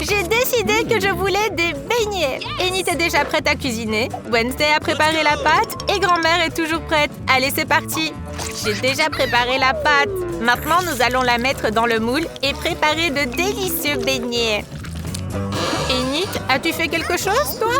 J'ai décidé que je voulais des beignets. Enid est déjà prête à cuisiner. Wednesday a préparé la pâte et grand-mère est toujours prête. Allez, c'est parti. J'ai déjà préparé la pâte. Maintenant, nous allons la mettre dans le moule et préparer de délicieux beignets. Enid, as-tu fait quelque chose, toi?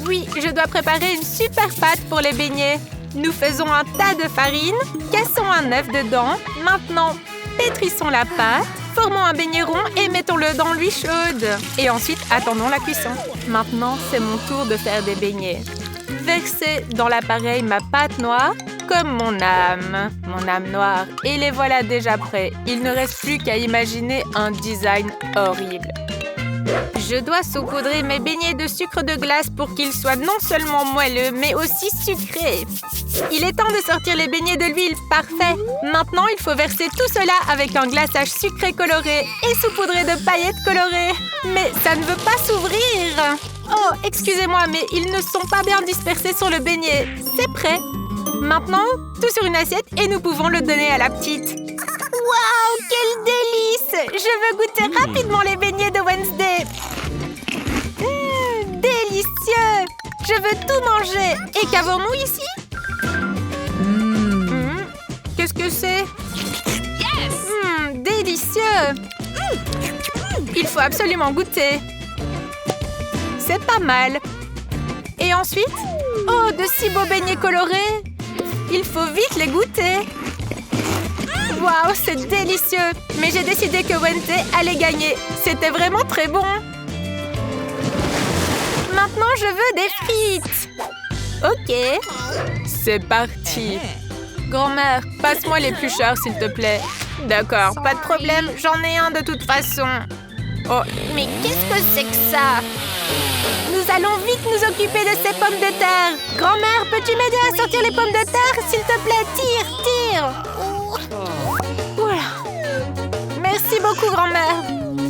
Oui, je dois préparer une super pâte pour les beignets. Nous faisons un tas de farine, cassons un œuf dedans. Maintenant, pétrissons la pâte, formons un beignet rond et mettons-le dans l'huile chaude. Et ensuite, attendons la cuisson. Maintenant, c'est mon tour de faire des beignets. Versez dans l'appareil ma pâte noire comme mon âme noire. Et les voilà déjà prêts. Il ne reste plus qu'à imaginer un design horrible. Je dois saupoudrer mes beignets de sucre de glace pour qu'ils soient non seulement moelleux, mais aussi sucrés. Il est temps de sortir les beignets de l'huile. Parfait. Maintenant, il faut verser tout cela avec un glaçage sucré coloré et saupoudré de paillettes colorées. Mais ça ne veut pas s'ouvrir. Oh, excusez-moi, mais ils ne sont pas bien dispersés sur le beignet. C'est prêt. Maintenant, tout sur une assiette et nous pouvons le donner à la petite. Waouh, quel délice! Je veux goûter rapidement les beignets de Wednesday. Délicieux! Je veux tout manger. Et qu'avons-nous ici? Qu'est-ce que c'est? Délicieux! Il faut absolument goûter. C'est pas mal. Et ensuite? Oh, de si beaux beignets colorés! Il faut vite les goûter. Waouh, c'est délicieux! Mais j'ai décidé que Wednesday allait gagner. C'était vraiment très bon. Maintenant, je veux des frites. Ok. C'est parti. Grand-mère, passe-moi l'éplucheur, s'il te plaît. D'accord, pas de problème. J'en ai un de toute façon. Oh, mais qu'est-ce que c'est que ça? Nous allons vite nous occuper de ces pommes de terre. Grand-mère, peux-tu m'aider à sortir les pommes de terre? S'il te plaît, tire. Voilà. Merci beaucoup, grand-mère.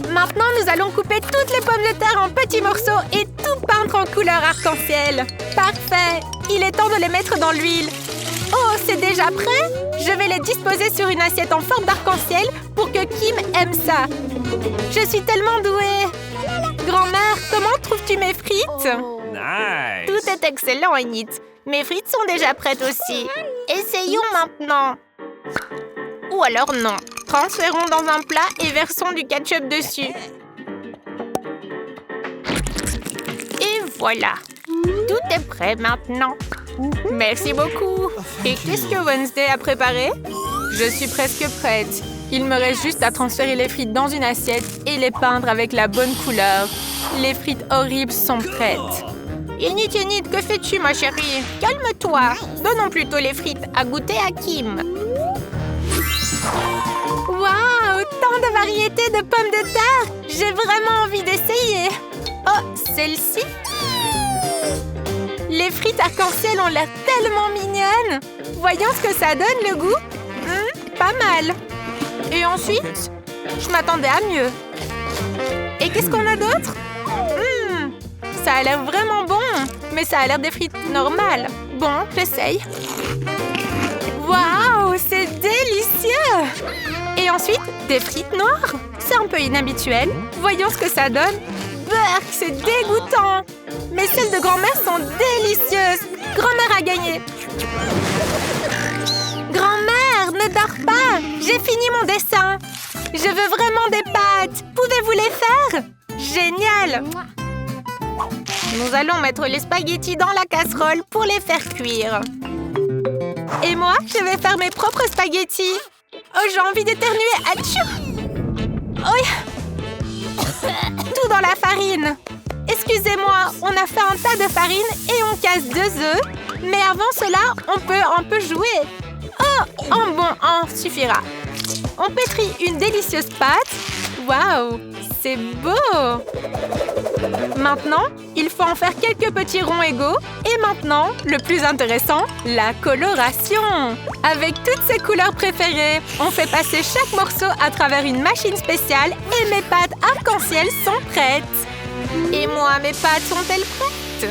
Maintenant, nous allons couper toutes les pommes de terre en petits morceaux et tout peindre en couleur arc-en-ciel. Parfait. Il est temps de les mettre dans l'huile. Oh, c'est déjà prêt? Je vais les disposer sur une assiette en forme d'arc-en-ciel pour que Kim aime ça. Je suis tellement douée. Grand-mère, comment trouves-tu mes frites? Nice! Tout est excellent, Enid. Mes frites sont déjà prêtes aussi. Essayons maintenant. Ou alors non. Transférons dans un plat et versons du ketchup dessus. Et voilà. Tout est prêt maintenant. Merci beaucoup. Et qu'est-ce que Wednesday a préparé? Je suis presque prête. Il me reste juste à transférer les frites dans une assiette et les peindre avec la bonne couleur. Les frites horribles sont prêtes. Enid, que fais-tu, ma chérie? Calme-toi. Donnons plutôt les frites à goûter à Kim. Waouh, tant de variétés de pommes de terre! J'ai vraiment envie d'essayer. Oh, celle-ci? Les frites arc-en-ciel ont l'air tellement mignonnes. Voyons ce que ça donne, le goût. Pas mal. Et ensuite, je m'attendais à mieux. Et qu'est-ce qu'on a d'autre? Ça a l'air vraiment bon, mais ça a l'air des frites normales. Bon, j'essaye. Waouh, c'est délicieux! Et ensuite, des frites noires. C'est un peu inhabituel. Voyons ce que ça donne. Burk, c'est dégoûtant. Mais celles de grand-mère sont délicieuses. Grand-mère a gagné. Grand-mère, ne dors pas. J'ai fini mon dessin. Je veux vraiment des pâtes. Pouvez-vous les faire? Génial. Nous allons mettre les spaghettis dans la casserole pour les faire cuire. Et moi, je vais faire mes propres spaghettis. Oh, j'ai envie d'éternuer. Atchou! Oh. Tout dans la farine. Excusez-moi, on a fait un tas de farine et on casse 2 œufs. Mais avant cela, on peut un peu jouer. Oh, un suffira. On pétrit une délicieuse pâte. Waouh, c'est beau! Maintenant, il faut en faire quelques petits ronds égaux. Et maintenant, le plus intéressant, la coloration. Avec toutes ses couleurs préférées, on fait passer chaque morceau à travers une machine spéciale et mes pâtes arc-en-ciel sont prêtes. Et moi, mes pâtes sont-elles prêtes?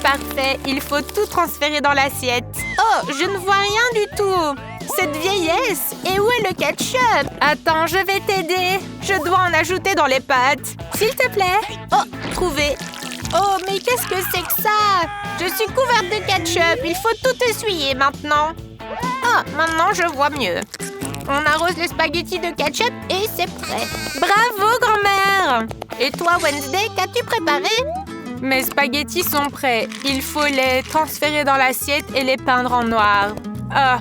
Parfait, il faut tout transférer dans l'assiette. Oh, je ne vois rien du tout. Cette vieillesse! Et où est le ketchup? Attends, je vais t'aider. Je dois en ajouter dans les pâtes. S'il te plaît. Oh, trouvé. Oh, mais qu'est-ce que c'est que ça? Je suis couverte de ketchup. Il faut tout essuyer maintenant. Ah, maintenant je vois mieux. On arrose les spaghettis de ketchup et c'est prêt. Bravo, grand-mère! Et toi, Wednesday, qu'as-tu préparé? Mes spaghettis sont prêts. Il faut les transférer dans l'assiette et les peindre en noir. Ah,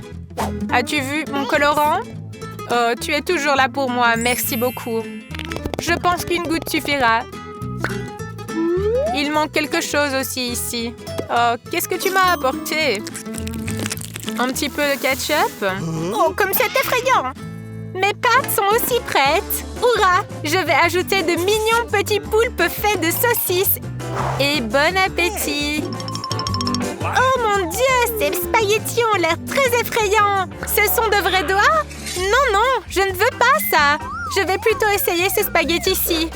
as-tu vu mon colorant? Oh, tu es toujours là pour moi. Merci beaucoup. Je pense qu'une goutte suffira. Il manque quelque chose aussi ici. Oh, qu'est-ce que tu m'as apporté? Un petit peu de ketchup? Oh, comme c'est effrayant! Mes pâtes sont aussi prêtes. Hurrah! Je vais ajouter de mignons petits poulpes faits de saucisses. Et bon appétit! Oh mon Dieu! Ces spaghettis ont l'air très effrayants. Ce sont de vrais doigts? Non, non, je ne veux pas ça. Je vais plutôt essayer ces spaghettis-ci.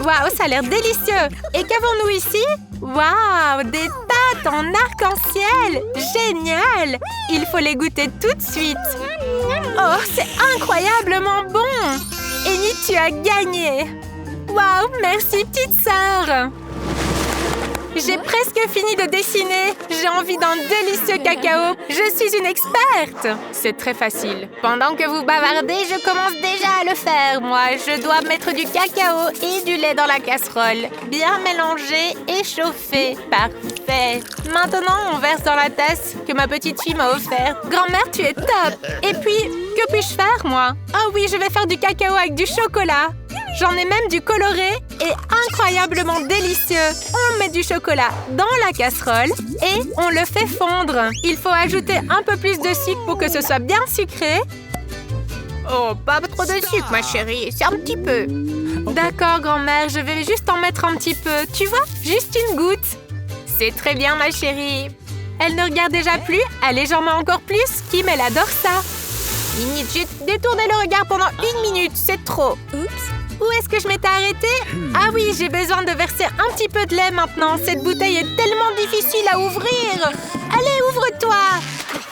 Waouh, ça a l'air délicieux! Et qu'avons-nous ici? Waouh, des pâtes en arc-en-ciel! Génial! Il faut les goûter tout de suite. Oh, c'est incroyablement bon! Enid, tu as gagné! Waouh, merci petite sœur! J'ai presque fini de dessiner. J'ai envie d'un délicieux cacao. Je suis une experte. C'est très facile. Pendant que vous bavardez, je commence déjà à le faire. Moi, je dois mettre du cacao et du lait dans la casserole. Bien mélanger et chauffer. Parfait. Maintenant, on verse dans la tasse que ma petite fille m'a offerte. Grand-mère, tu es top. Et puis, que puis-je faire, moi? Ah oui, je vais faire du cacao avec du chocolat. J'en ai même du coloré et incroyablement délicieux. On met du chocolat dans la casserole et on le fait fondre. Il faut ajouter un peu plus de sucre pour que ce soit bien sucré. Oh, pas trop de sucre, ma chérie. C'est un petit peu. D'accord, grand-mère. Je vais juste en mettre un petit peu. Tu vois, juste une goutte. C'est très bien, ma chérie. Elle ne regarde déjà plus. Allez, j'en mets encore plus. Kim, elle adore ça. Minute, j'ai détourné le regard pendant 1 minute. C'est trop. Oups. Où est-ce que je m'étais arrêtée? Ah oui, j'ai besoin de verser un petit peu de lait maintenant. Cette bouteille est tellement difficile à ouvrir. Allez, ouvre-toi.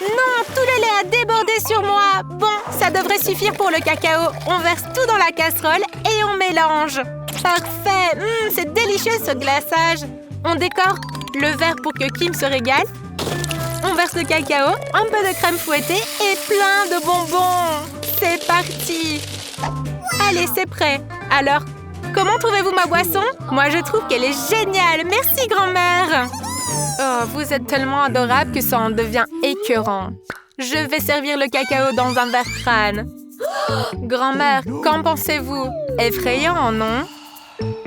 Non, tout le lait a débordé sur moi. Bon, ça devrait suffire pour le cacao. On verse tout dans la casserole et on mélange. Parfait. C'est délicieux ce glaçage. On décore le verre pour que Kim se régale. On verse le cacao, un peu de crème fouettée et plein de bonbons. C'est parti. Allez, c'est prêt. Alors, comment trouvez-vous ma boisson? Moi, je trouve qu'elle est géniale. Merci, grand-mère. Oh, vous êtes tellement adorable que ça en devient écœurant. Je vais servir le cacao dans un verre crâne. Grand-mère, qu'en pensez-vous? Effrayant, non?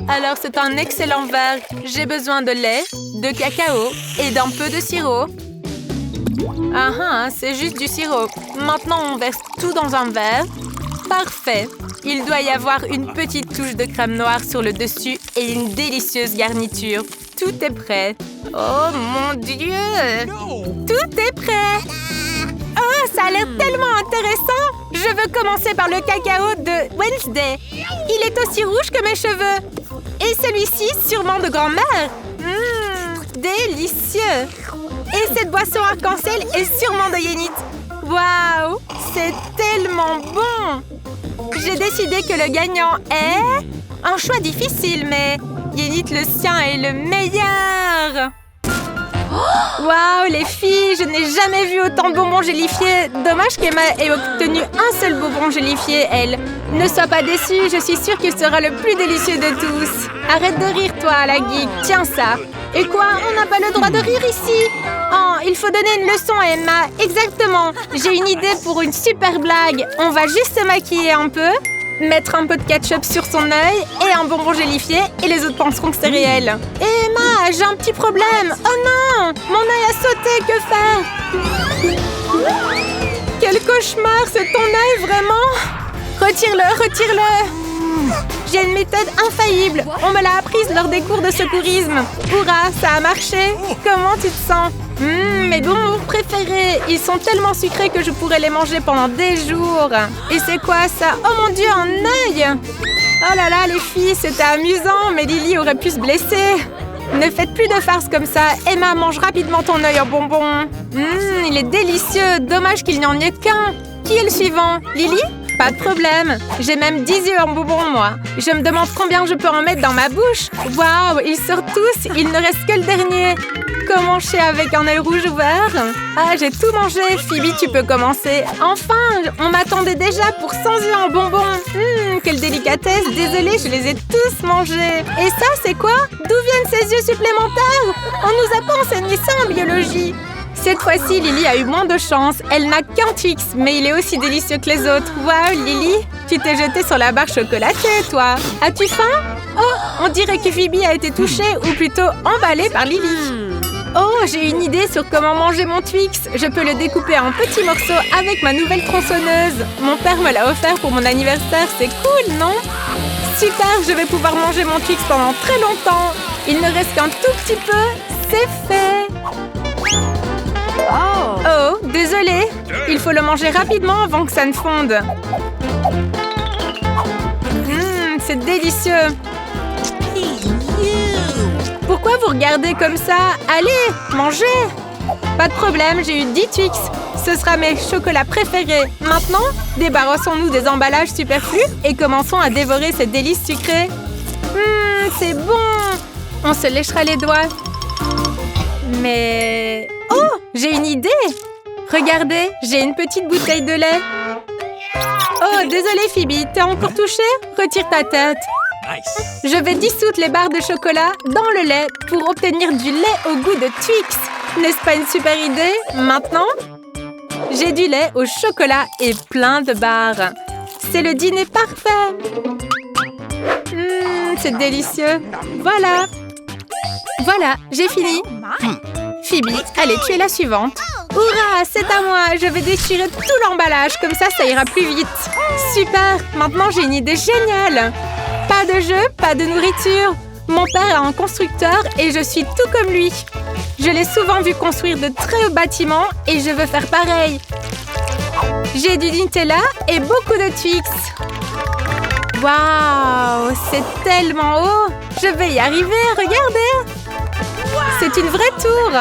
Alors, c'est un excellent verre. J'ai besoin de lait, de cacao et d'un peu de sirop. Ah, c'est juste du sirop. Maintenant, on verse tout dans un verre. Parfait. Il doit y avoir une petite touche de crème noire sur le dessus et une délicieuse garniture. Tout est prêt. Oh mon Dieu! Tout est prêt! Oh, ça a l'air tellement intéressant! Je veux commencer par le cacao de Wednesday. Il est aussi rouge que mes cheveux. Et celui-ci, sûrement de grand-mère. Délicieux! Et cette boisson arc-en-ciel est sûrement de Yenit. Waouh! C'est tellement bon! J'ai décidé que le gagnant est... un choix difficile, mais Yenit, le sien est le meilleur! Waouh, les filles! Je n'ai jamais vu autant de bonbons gélifiés. Dommage qu'Emma ait obtenu un seul bonbon gélifié, elle. Ne sois pas déçue, je suis sûre qu'il sera le plus délicieux de tous. Arrête de rire, toi, la geek. Tiens ça. Et quoi? On n'a pas le droit de rire ici? Oh, il faut donner une leçon à Emma. Exactement. J'ai une idée pour une super blague. On va juste se maquiller un peu, mettre un peu de ketchup sur son œil et un bonbon gélifié et les autres penseront que c'est réel. Et Emma, j'ai un petit problème. Oh non! Mon œil a sauté, que faire? Quel cauchemar, c'est ton œil, vraiment? Retire-le, retire-le! J'ai une méthode infaillible. On me l'a apprise lors des cours de secourisme. Hurrah, ça a marché. Comment tu te sens? Mes bonbons préférés. Ils sont tellement sucrés que je pourrais les manger pendant des jours. Et c'est quoi ça? Oh mon Dieu, un œil! Oh là là, les filles, c'était amusant, mais Lily aurait pu se blesser. Ne faites plus de farces comme ça. Emma, mange rapidement ton œil en bonbon. Il est délicieux. Dommage qu'il n'y en ait qu'un. Qui est le suivant? Lily? Pas de problème. J'ai même 10 yeux en bonbons, moi. Je me demande combien je peux en mettre dans ma bouche. Waouh, ils sortent tous. Il ne reste que le dernier. Comment je sais avec un œil rouge ouvert? Ah, j'ai tout mangé. Phoebe, tu peux commencer. Enfin, on m'attendait déjà pour 100 yeux en bonbons. Quelle délicatesse. Désolée, je les ai tous mangés. Et ça, c'est quoi? D'où viennent ces yeux supplémentaires? On nous a pas enseigné ça en biologie. Cette fois-ci, Lily a eu moins de chance. Elle n'a qu'un Twix, mais il est aussi délicieux que les autres. Waouh, Lily, tu t'es jetée sur la barre chocolatée, toi. As-tu faim? Oh, on dirait que Phoebe a été touchée, ou plutôt emballée par Lily. Oh, j'ai une idée sur comment manger mon Twix. Je peux le découper en petits morceaux avec ma nouvelle tronçonneuse. Mon père me l'a offert pour mon anniversaire. C'est cool, non? Super, je vais pouvoir manger mon Twix pendant très longtemps. Il ne reste qu'un tout petit peu. C'est fait. Oh, désolé. Il faut le manger rapidement avant que ça ne fonde. C'est délicieux. Pourquoi vous regardez comme ça? Allez, mangez! Pas de problème, j'ai eu 10 Twix. Ce sera mes chocolats préférés. Maintenant, débarrassons-nous des emballages superflus et commençons à dévorer ces délices sucrées. C'est bon! On se léchera les doigts. Mais... Oh, j'ai une idée! Regardez, j'ai une petite bouteille de lait. Oh, désolée Phoebe, t'es encore touchée? Retire ta tête. Je vais dissoudre les barres de chocolat dans le lait pour obtenir du lait au goût de Twix. N'est-ce pas une super idée? Maintenant, j'ai du lait au chocolat et plein de barres. C'est le dîner parfait. C'est délicieux. Voilà. Voilà, j'ai fini. Phoebe, allez, tu es la suivante. Hurrah, c'est à moi. Je vais déchirer tout l'emballage. Comme ça ira plus vite. Super. Maintenant, j'ai une idée géniale. Pas de jeu, pas de nourriture. Mon père est un constructeur et je suis tout comme lui. Je l'ai souvent vu construire de très hauts bâtiments et je veux faire pareil. J'ai du Nutella et beaucoup de Twix. Waouh, c'est tellement haut. Je vais y arriver, regardez. C'est une vraie tour.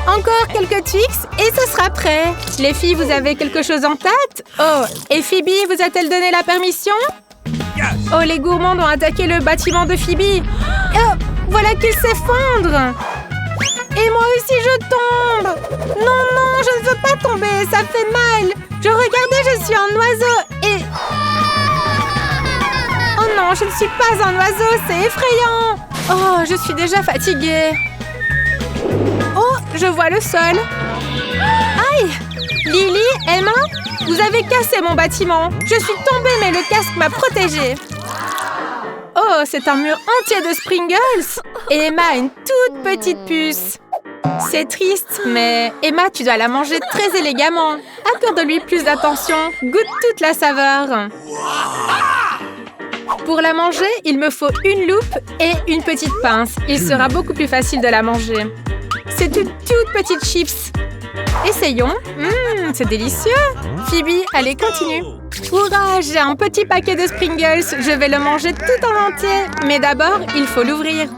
Encore quelques Twix et ce sera prêt. Les filles, vous avez quelque chose en tête? Oh, et Phoebe vous a-t-elle donné la permission? Oh, les gourmands ont attaqué le bâtiment de Phoebe. Oh, voilà qu'il s'effondre. Et moi aussi, je tombe. Non, non, je ne veux pas tomber. Ça fait mal. Regardez, je suis un oiseau et... Oh non, je ne suis pas un oiseau. C'est effrayant. Oh, je suis déjà fatiguée. Oh, je vois le sol. Aïe! Lily, Emma, vous avez cassé mon bâtiment. Je suis tombée, mais le casque m'a protégée. Oh, c'est un mur entier de Springles. Et Emma a une toute petite puce. C'est triste, mais Emma, tu dois la manger très élégamment. Accorde-lui plus d'attention. Goûte toute la saveur. Pour la manger, il me faut une loupe et une petite pince. Il sera beaucoup plus facile de la manger. C'est une toute petite chips. Essayons. C'est délicieux. Phoebe, allez, continue. Hurrah, j'ai un petit paquet de Springles. Je vais le manger tout en entier. Mais d'abord, il faut l'ouvrir.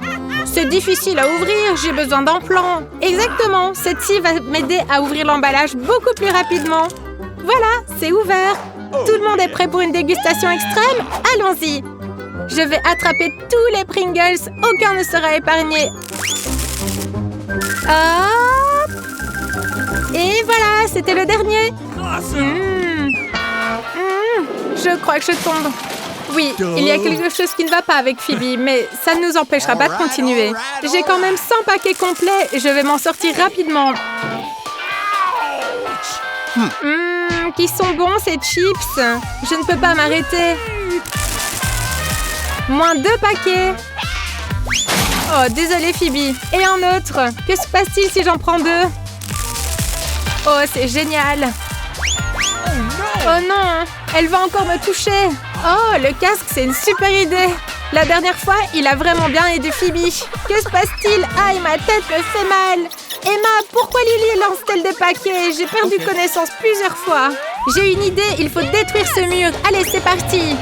C'est difficile à ouvrir, j'ai besoin d'un plan. Exactement, cette scie va m'aider à ouvrir l'emballage beaucoup plus rapidement. Voilà, c'est ouvert. Tout le monde est prêt pour une dégustation extrême? Allons-y. Je vais attraper tous les Pringles. Aucun ne sera épargné. Hop! Et voilà, c'était le dernier. Je crois que je tombe. Oui, il y a quelque chose qui ne va pas avec Phoebe, mais ça ne nous empêchera pas de continuer. J'ai quand même 100 paquets complets et je vais m'en sortir rapidement. Qui sont bons ces chips. Je ne peux pas m'arrêter. Moins 2 paquets. Oh, désolée Phoebe. Et un autre. Que se passe-t-il si j'en prends 2? Oh, c'est génial. Oh non, elle va encore me toucher. Oh, le casque, c'est une super idée. La dernière fois, il a vraiment bien aidé Phoebe. Que se passe-t-il? Aïe, ma tête me fait mal. Emma, pourquoi Lily lance-t-elle des paquets? J'ai perdu connaissance plusieurs fois. J'ai une idée, il faut détruire ce mur. Allez, c'est parti.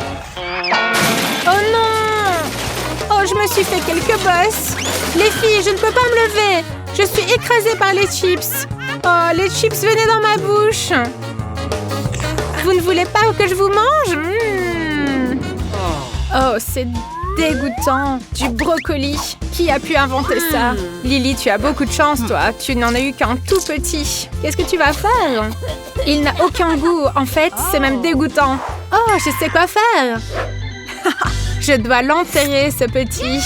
Oh non! Oh, je me suis fait quelques bosses. Les filles, je ne peux pas me lever. Je suis écrasée par les chips. Oh, les chips venaient dans ma bouche. Vous ne voulez pas que je vous mange? Oh, c'est dégoûtant. Du brocoli. Qui a pu inventer ça? Lily, tu as beaucoup de chance, toi. Tu n'en as eu qu'un tout petit. Qu'est-ce que tu vas faire? Il n'a aucun goût. En fait, c'est même dégoûtant. Oh, je sais quoi faire. Je dois l'enterrer, ce petit.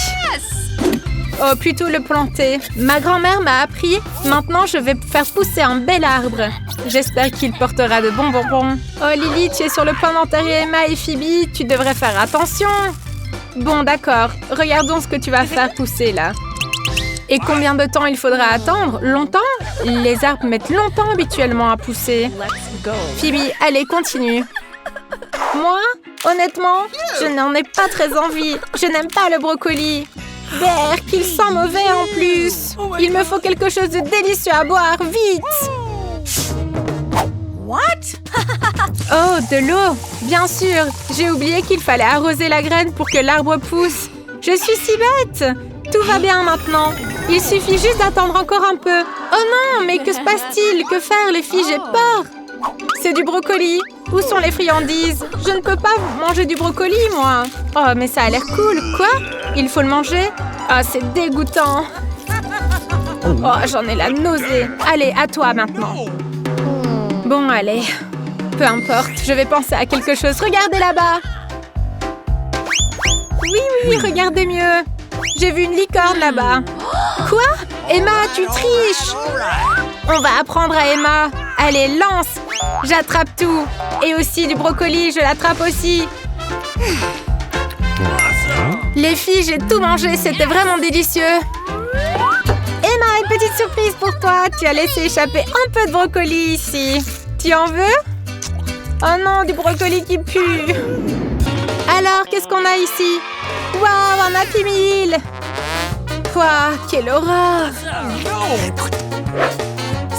Oh, plutôt le planter. Ma grand-mère m'a appris. Maintenant, je vais faire pousser un bel arbre. J'espère qu'il portera de bons bonbons. Oh, Lily, tu es sur le point d'enterrer Emma et Phoebe. Tu devrais faire attention. Bon, d'accord. Regardons ce que tu vas faire pousser, là. Et combien de temps il faudra attendre? Longtemps? Les arbres mettent longtemps habituellement à pousser. Phoebe, allez, continue. Moi, honnêtement, je n'en ai pas très envie. Je n'aime pas le brocoli. Berk, il sent mauvais en plus. Il me faut quelque chose de délicieux à boire, vite. Oh, de l'eau. Bien sûr, j'ai oublié qu'il fallait arroser la graine pour que l'arbre pousse. Je suis si bête. Tout va bien maintenant. Il suffit juste d'attendre encore un peu. Oh non, mais que se passe-t-il? Que faire, les filles? J'ai peur. C'est du brocoli. Où sont les friandises? Je ne peux pas manger du brocoli, moi. Oh, mais ça a l'air cool. Quoi? Il faut le manger? Ah, c'est dégoûtant. Oh, j'en ai la nausée. Allez, à toi maintenant. Bon, allez. Peu importe, je vais penser à quelque chose. Regardez là-bas. Oui, regardez mieux. J'ai vu une licorne là-bas. Quoi? Emma, tu triches. On va apprendre à Emma. Allez, lance. J'attrape tout. Et aussi du brocoli, je l'attrape aussi. Les filles, j'ai tout mangé. C'était vraiment délicieux. Emma, une petite surprise pour toi. Tu as laissé échapper un peu de brocoli ici. Tu en veux? Oh non, du brocoli qui pue. Alors, qu'est-ce qu'on a ici? Waouh, un Happy Meal. Quoi? Quelle horreur.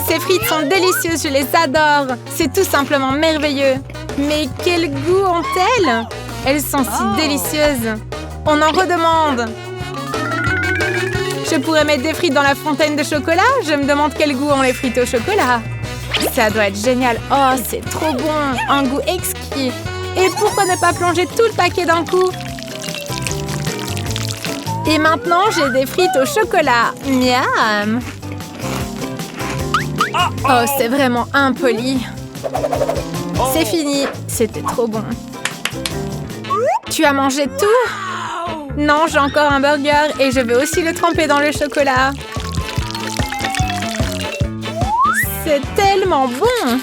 Ces frites sont délicieuses, je les adore. C'est tout simplement merveilleux. Mais quel goût ont-elles? Elles sont si délicieuses. On en redemande. Je pourrais mettre des frites dans la fontaine de chocolat? Je me demande quel goût ont les frites au chocolat. Ça doit être génial. Oh, c'est trop bon. Un goût exquis. Et pourquoi ne pas plonger tout le paquet d'un coup? Et maintenant, j'ai des frites au chocolat. Miam! Oh, c'est vraiment impoli. C'est fini. C'était trop bon. Tu as mangé tout? Non, j'ai encore un burger et je vais aussi le tremper dans le chocolat. C'est tellement bon!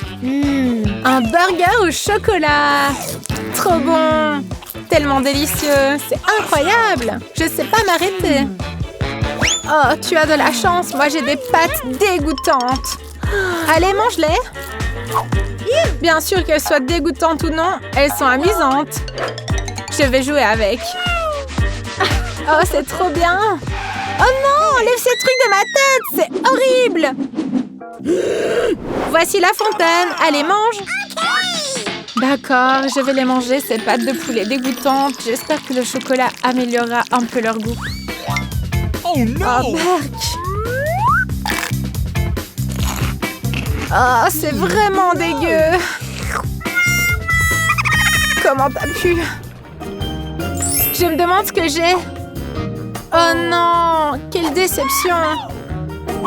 Un burger au chocolat! Trop bon! Tellement délicieux! C'est incroyable! Je sais pas m'arrêter. Oh, tu as de la chance. Moi, j'ai des pâtes dégoûtantes. Allez, mange-les! Bien sûr qu'elles soient dégoûtantes ou non, elles sont amusantes. Je vais jouer avec. Oh, c'est trop bien! Oh non! Enlève ces trucs de ma tête! C'est horrible! Voici la fontaine. Allez, mange. D'accord, je vais les manger, ces pâtes de poulet dégoûtantes. J'espère que le chocolat améliorera un peu leur goût. Oh non! Oh, Berk! Oh, c'est vraiment dégueu. Comment t'as pu? Je me demande ce que j'ai. Oh non! Quelle déception!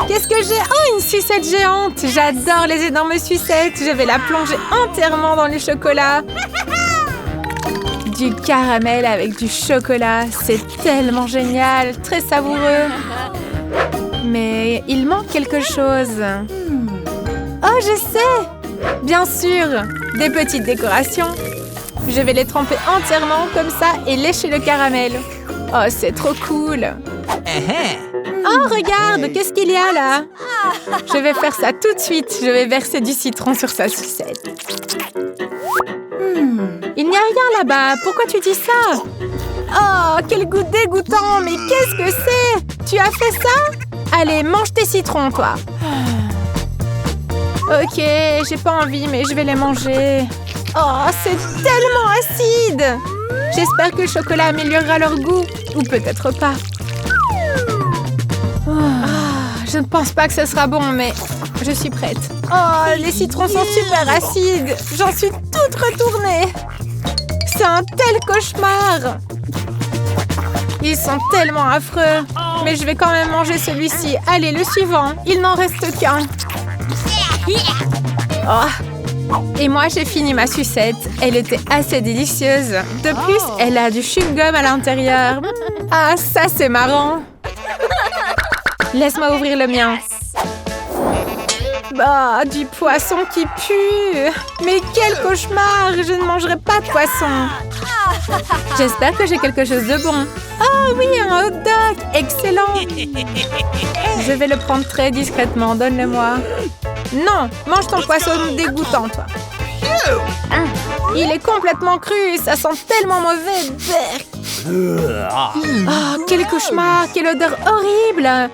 Qu'est-ce que j'ai? Oh, une sucette géante! J'adore les énormes sucettes. Je vais la plonger entièrement dans le chocolat. Du caramel avec du chocolat. C'est tellement génial. Très savoureux. Mais il manque quelque chose. Oh, je sais! Bien sûr! Des petites décorations. Je vais les tremper entièrement comme ça et lécher le caramel. Oh, c'est trop cool! Oh, regarde! Qu'est-ce qu'il y a là? Je vais faire ça tout de suite. Je vais verser du citron sur sa sucette. Il n'y a rien là-bas. Pourquoi tu dis ça? Oh, quel goût dégoûtant! Mais qu'est-ce que c'est? Tu as fait ça? Allez, mange tes citrons, toi. Ok, j'ai pas envie, mais je vais les manger. Oh, c'est tellement acide! J'espère que le chocolat améliorera leur goût. Ou peut-être pas. je ne pense pas que ce sera bon, mais je suis prête. Oh, les citrons sont super acides. J'en suis toute retournée. C'est un tel cauchemar. Ils sont tellement affreux. Mais je vais quand même manger celui-ci. Allez, le suivant. Il n'en reste qu'un. Oh. Et moi, j'ai fini ma sucette. Elle était assez délicieuse. De plus, elle a du chewing-gum à l'intérieur. Ah, ça, c'est marrant. Laisse-moi ouvrir le mien. Bah, du poisson qui pue. Mais quel cauchemar. Je ne mangerai pas de poisson. J'espère que j'ai quelque chose de bon. Ah oui, un hot dog. Excellent. Je vais le prendre très discrètement. Donne-le-moi. Non, mange ton poisson dégoûtant, toi. Il est complètement cru. Ça sent tellement mauvais. Oh, quel cauchemar. Quelle odeur horrible.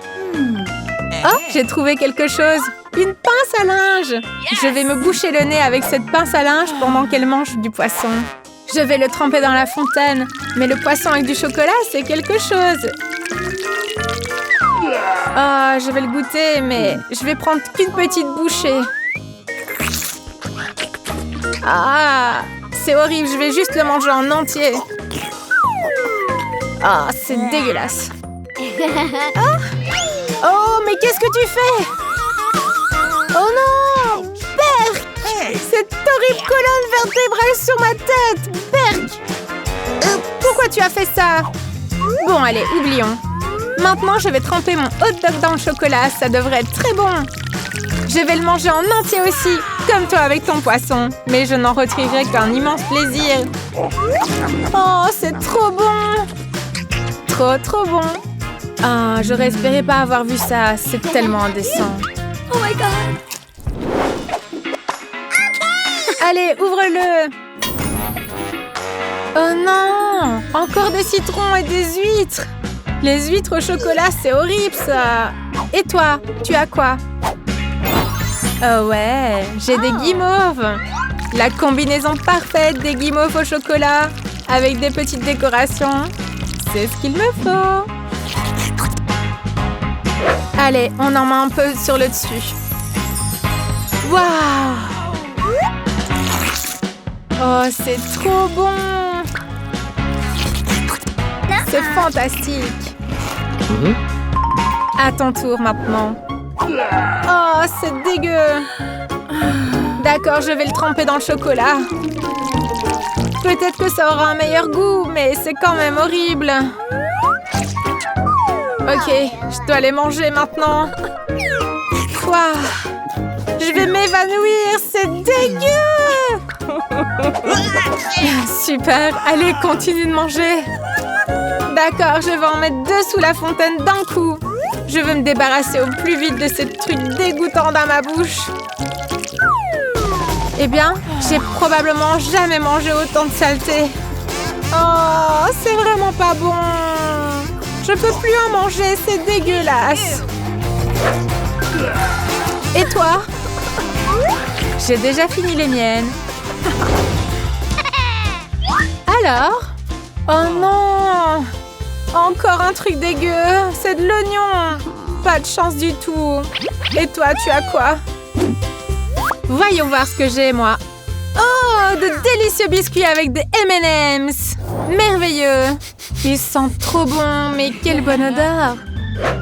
Oh, j'ai trouvé quelque chose. Une pince à linge. Je vais me boucher le nez avec cette pince à linge pendant qu'elle mange du poisson. Je vais le tremper dans la fontaine. Mais le poisson avec du chocolat, c'est quelque chose. Ah, je vais le goûter, mais je vais prendre qu'une petite bouchée. Ah, c'est horrible. Je vais juste le manger en entier. Ah, c'est dégueulasse. Ah. Oh, mais qu'est-ce que tu fais? Oh non! Berk! Cette horrible colonne vertébrale sur ma tête! Berk! Pourquoi tu as fait ça? Bon, allez, oublions. Maintenant, je vais tremper mon hot dog dans le chocolat. Ça devrait être très bon. Je vais le manger en entier aussi, comme toi avec ton poisson. Mais je n'en retirerai qu'un immense plaisir. Oh, c'est trop bon! Trop, trop bon! Ah, j'aurais espéré pas avoir vu ça. C'est tellement indécent. Oh my god! Allez, ouvre-le! Oh non! Encore des citrons et des huîtres! Les huîtres au chocolat, c'est horrible, ça! Et toi, tu as quoi? Oh ouais, j'ai des guimauves! La combinaison parfaite des guimauves au chocolat avec des petites décorations. C'est ce qu'il me faut! Allez, on en met un peu sur le dessus. Waouh! Oh, c'est trop bon! C'est fantastique! À ton tour maintenant. Oh, c'est dégueu! D'accord, je vais le tremper dans le chocolat. Peut-être que ça aura un meilleur goût, mais c'est quand même horrible. Ok, je dois les manger maintenant. Waouh! Je vais m'évanouir, c'est dégueu! Super, allez, continue de manger. D'accord, je vais en mettre 2 sous la fontaine d'un coup. Je veux me débarrasser au plus vite de ces trucs dégoûtants dans ma bouche. Eh bien, j'ai probablement jamais mangé autant de saleté. Oh, c'est vraiment pas bon. Je peux plus en manger, c'est dégueulasse. Et toi? J'ai déjà fini les miennes. Alors? Oh non! Encore un truc dégueu. C'est de l'oignon. Pas de chance du tout. Et toi, tu as quoi? Voyons voir ce que j'ai, moi. Oh, de délicieux biscuits avec des M&M's. Merveilleux. Ils sentent trop bon, mais quelle bonne odeur.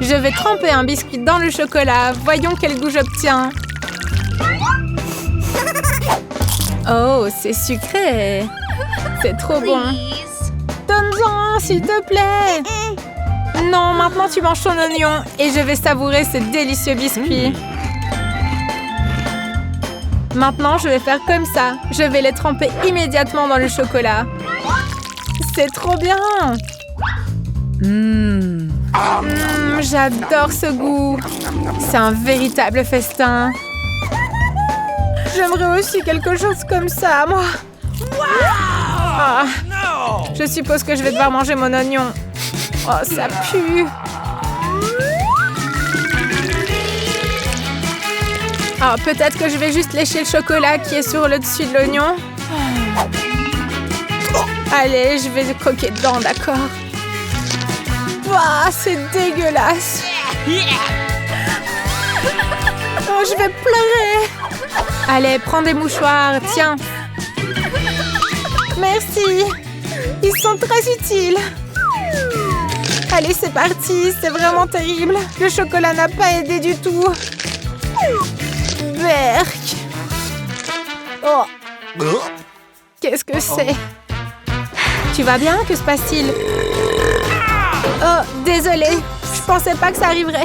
Je vais tremper un biscuit dans le chocolat. Voyons quel goût j'obtiens. Oh, c'est sucré. C'est trop bon. Donne-en, s'il te plaît. Non, maintenant tu manges ton oignon et je vais savourer ces délicieux biscuits. Maintenant, je vais faire comme ça. Je vais les tremper immédiatement dans le chocolat. C'est trop bien. J'adore ce goût. C'est un véritable festin. J'aimerais aussi quelque chose comme ça, moi. Ah, je suppose que je vais devoir manger mon oignon. Oh, ça pue. Ah, peut-être que je vais juste lécher le chocolat qui est sur le dessus de l'oignon. Allez, je vais croquer dedans, d'accord. Ouah, c'est dégueulasse. Oh, je vais pleurer. Allez, prends des mouchoirs, tiens. Merci. Ils sont très utiles. Allez, c'est parti. C'est vraiment terrible. Le chocolat n'a pas aidé du tout. Berk. Oh. Qu'est-ce que c'est? Tu vas bien? Que se passe-t-il? Oh, désolée. Je pensais pas que ça arriverait.